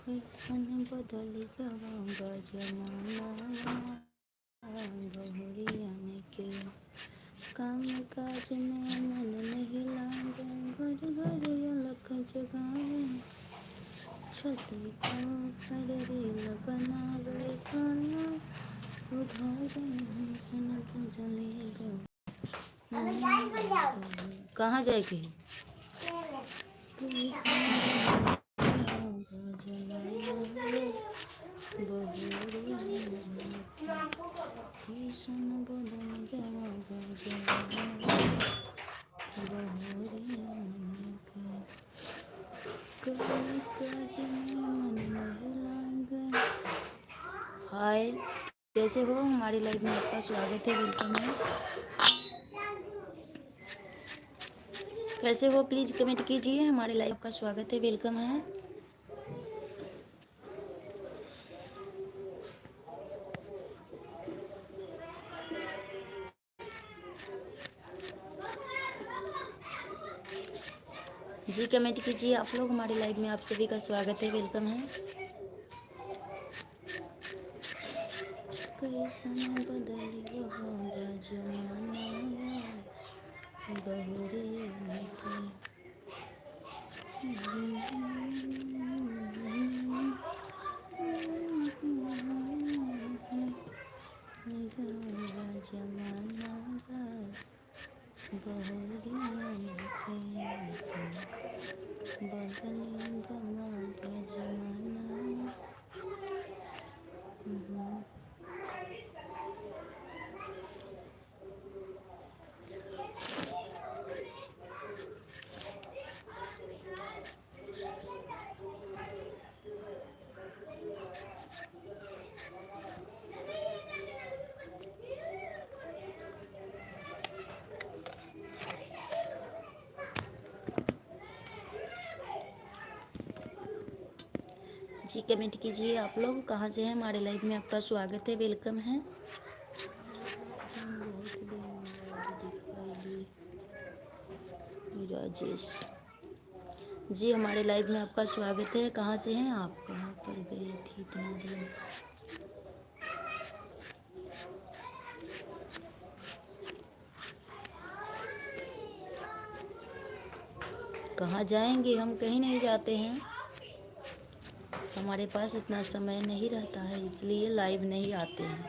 कैसन बदल गवा जमाना बहुरियन के काम काज में मन नहीं लागे घर घर अलग जगावे छती पर रील बनावे खाना उधारे सन बदल गवा कहाँ जाएगी हाय, कैसे हो? हमारी लाइफ में आपका स्वागत है, वेलकम है। कैसे हो प्लीज कमेंट कीजिए। हमारे लाइव का स्वागत है, वेलकम है। जी कमेंट कीजिए आप लोग। हमारे लाइव में आप सभी का स्वागत है, वेलकम है। कैसन बदल गया जमाना बहुरियन के जमाना बहुरियन के बदल गवा जमाना। जी कमेंट कीजिए आप लोग कहाँ से हैं। हमारे लाइव में आपका स्वागत है, वेलकम है। राजेश जी, हमारे लाइव में आपका स्वागत है। कहाँ से हैं आप? कहाँ पर गई थी इतना दिन? कहाँ जाएंगे? हम कहीं नहीं जाते हैं, हमारे पास इतना समय नहीं रहता है, इसलिए लाइव नहीं आते हैं।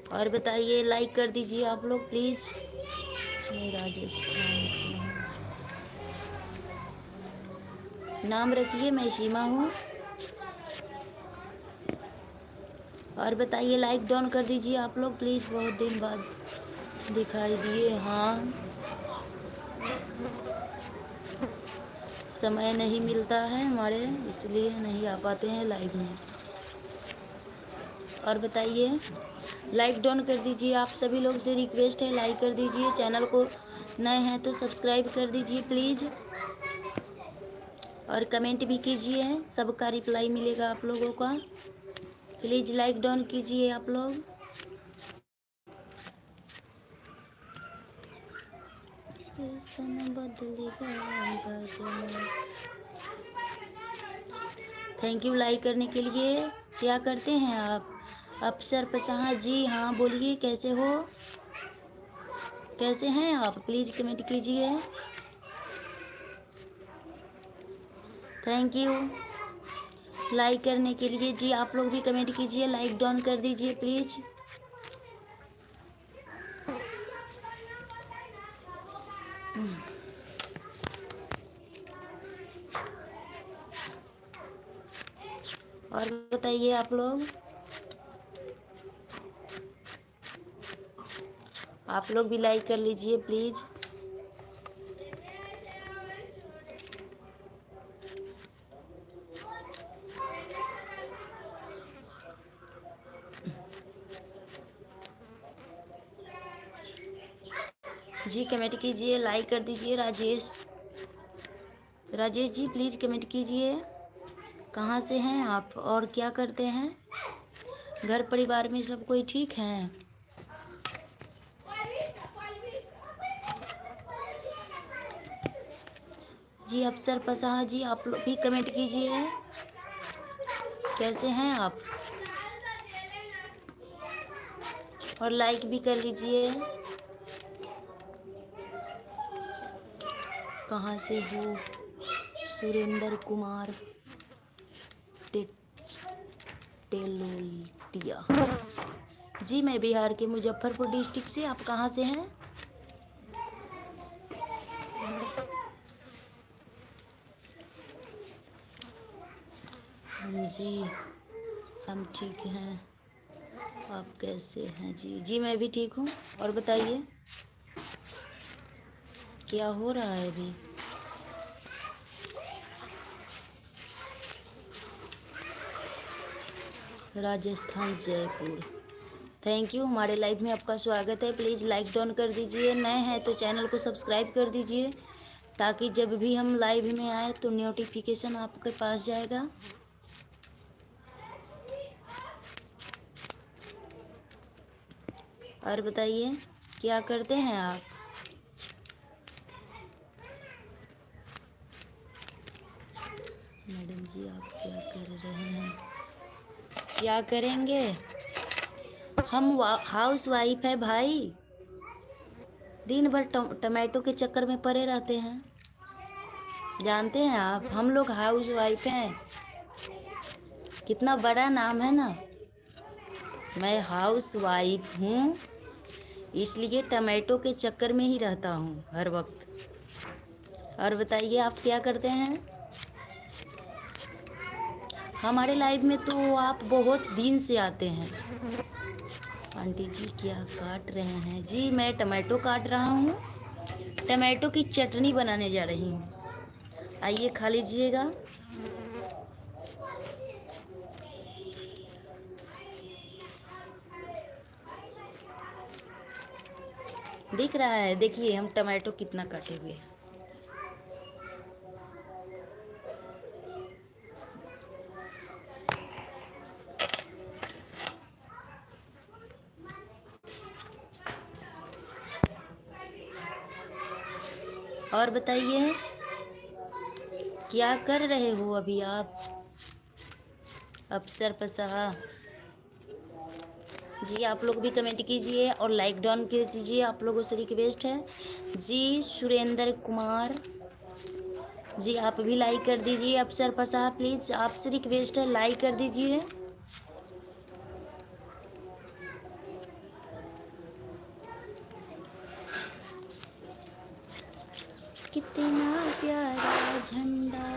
और बताइए, लाइक कर दीजिए आप लोग प्लीज़। मैं राजेश नाम रखिए, मैं सीमा हूँ। और बताइए, लाइक डाउन कर दीजिए आप लोग प्लीज़। बहुत दिन बाद दिखाई दिए। हाँ, समय नहीं मिलता है हमारे, इसलिए नहीं आ पाते हैं लाइव में। और बताइए, लाइक डाउन कर दीजिए। आप सभी लोग से रिक्वेस्ट है, लाइक कर दीजिए। चैनल को नए हैं तो सब्सक्राइब कर दीजिए प्लीज़। और कमेंट भी कीजिए, सबका रिप्लाई मिलेगा आप लोगों का। प्लीज़ लाइक डाउन कीजिए आप लोग। थैंक यू लाइक करने के लिए। क्या करते हैं आप? अफसर पसाहा जी, हाँ बोलिए, कैसे हो? कैसे हैं आप? प्लीज़ कमेंट कीजिए। थैंक यू लाइक करने के लिए जी। आप लोग भी कमेंट कीजिए, लाइक डाउन कर दीजिए प्लीज़। और बताइए आप लोग भी लाइक कर लीजिए प्लीज़। जी कमेंट कीजिए, लाइक कर दीजिए। राजेश जी प्लीज़ कमेंट कीजिए, कहाँ से हैं आप और क्या करते हैं? घर परिवार में सब कोई ठीक है? जी अफसर पसाहा जी, आप लोग भी कमेंट कीजिए। कैसे हैं आप? और लाइक भी कर लीजिए। कहाँ से हो? सुरेंद्र कुमार टेलोटिया जी। मैं बिहार के मुजफ्फरपुर डिस्ट्रिक्ट से। आप कहाँ से हैं? जी हम ठीक हैं। आप कैसे हैं जी? जी मैं भी ठीक हूँ। और बताइए क्या हो रहा है अभी? राजस्थान जयपुर। Thank you. हमारे लाइव में आपका स्वागत है। प्लीज़ लाइक डाउन कर दीजिए। नए हैं तो चैनल को सब्सक्राइब कर दीजिए ताकि जब भी हम लाइव में आए तो नोटिफिकेशन आपके पास जाएगा। और बताइए क्या करते हैं आप? मैडम जी आप क्या कर रहे हैं? क्या करेंगे? हम हाउस वाइफ है भाई। दिन भर टमाटो के चक्कर में पड़े रहते हैं। जानते हैं आप, हम लोग हाउस वाइफ हैं। कितना बड़ा नाम है ना। मैं हाउस वाइफ हूँ, इसलिए टमाटो के चक्कर में ही रहता हूँ हर वक्त। और बताइए आप क्या करते हैं? हमारे लाइफ में तो आप बहुत दिन से आते हैं। आंटी जी क्या काट रहे हैं? जी मैं टमाटो काट रहा हूँ। टमाटो की चटनी बनाने जा रही हूँ। आइए खा लीजिएगा। दिख रहा है? देखिए हम टमाटो कितना काटे हुए हैं। और बताइए क्या कर रहे हो अभी आप? अफसर पसाहा जी आप लोग भी कमेंट कीजिए और लाइक डाउन कीजिए। आप लोगों से रिक्वेस्ट है जी। सुरेंद्र कुमार जी आप भी लाइक कर दीजिए। अफसर पसाहा प्लीज़ आपसे रिक्वेस्ट है लाइक कर दीजिए। कितना प्यारा झंडा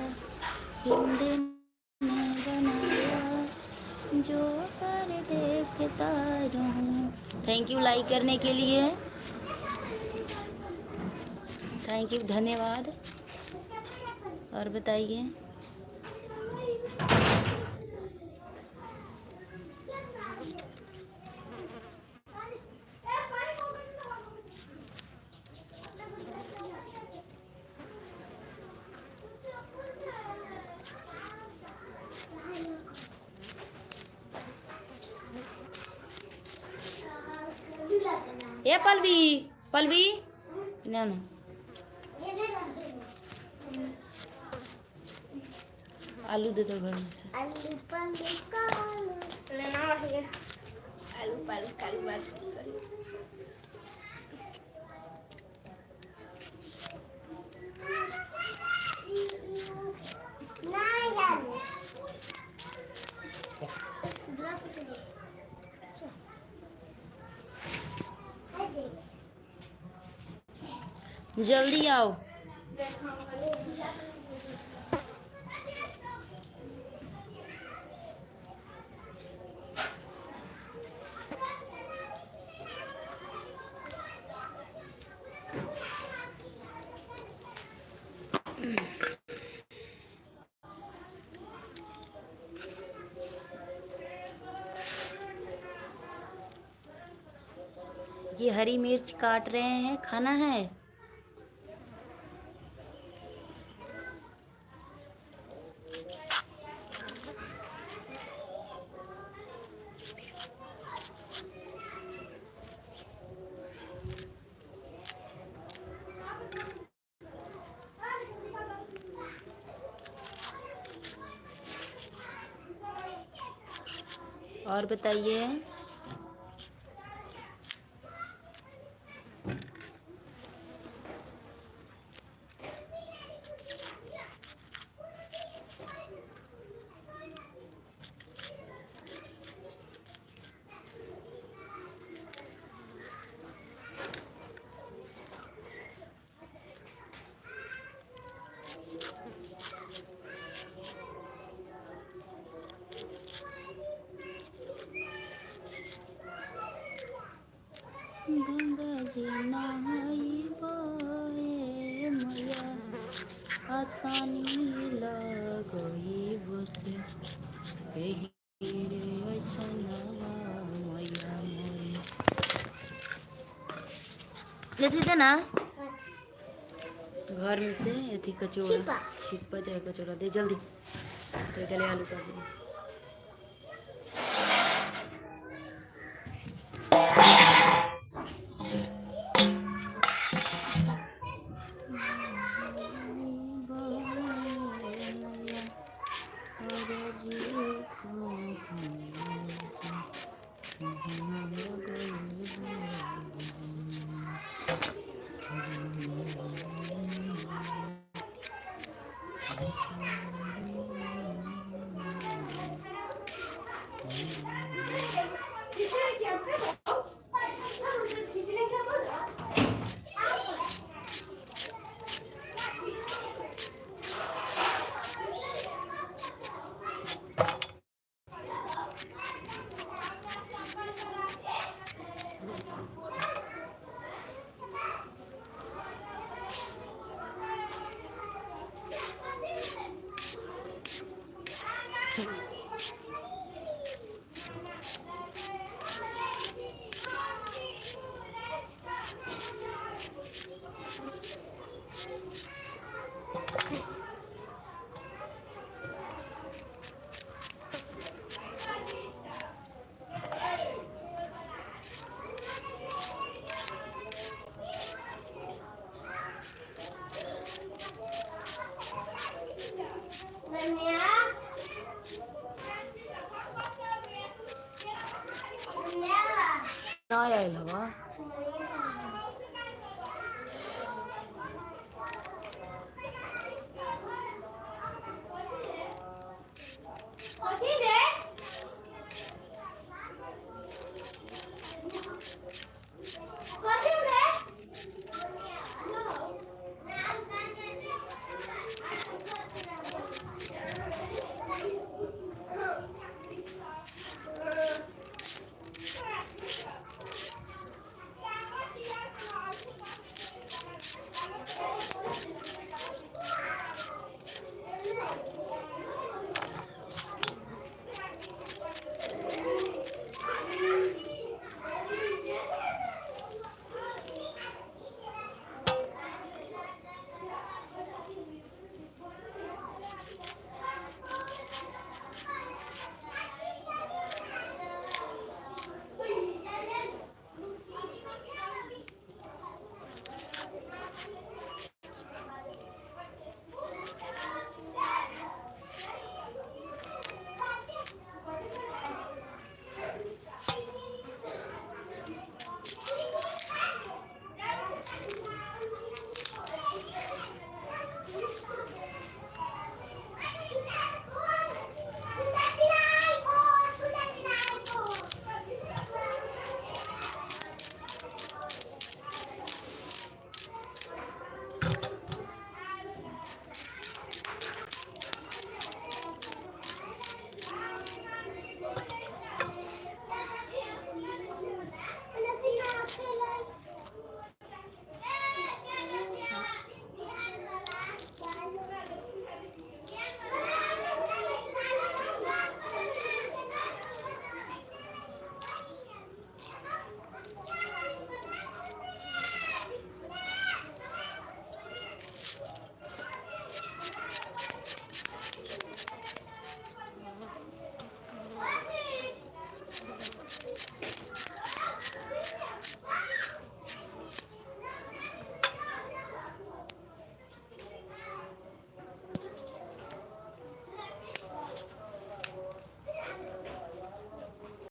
हिंद ने बनाया, जो कर देखता रहूं। थैंक यू लाइक करने के लिए। थैंक यू, धन्यवाद। और बताइए ये पलवी पलवी ना ना आलू दे दो घर में से। आलू पालू काली बात करी। जल्दी आओ। ये हरी मिर्च काट रहे हैं, खाना है। और बताइए। गंगा जी नहाई बोए मैया आसानी लगई बसे एही रे ऐसनवा मैया मोरे। लेती दे ना घर में से अथी कचौड़ा छिपा चाहे कचौड़ा दे जल्दी तो चले आलू कर दे। ना आयल हवा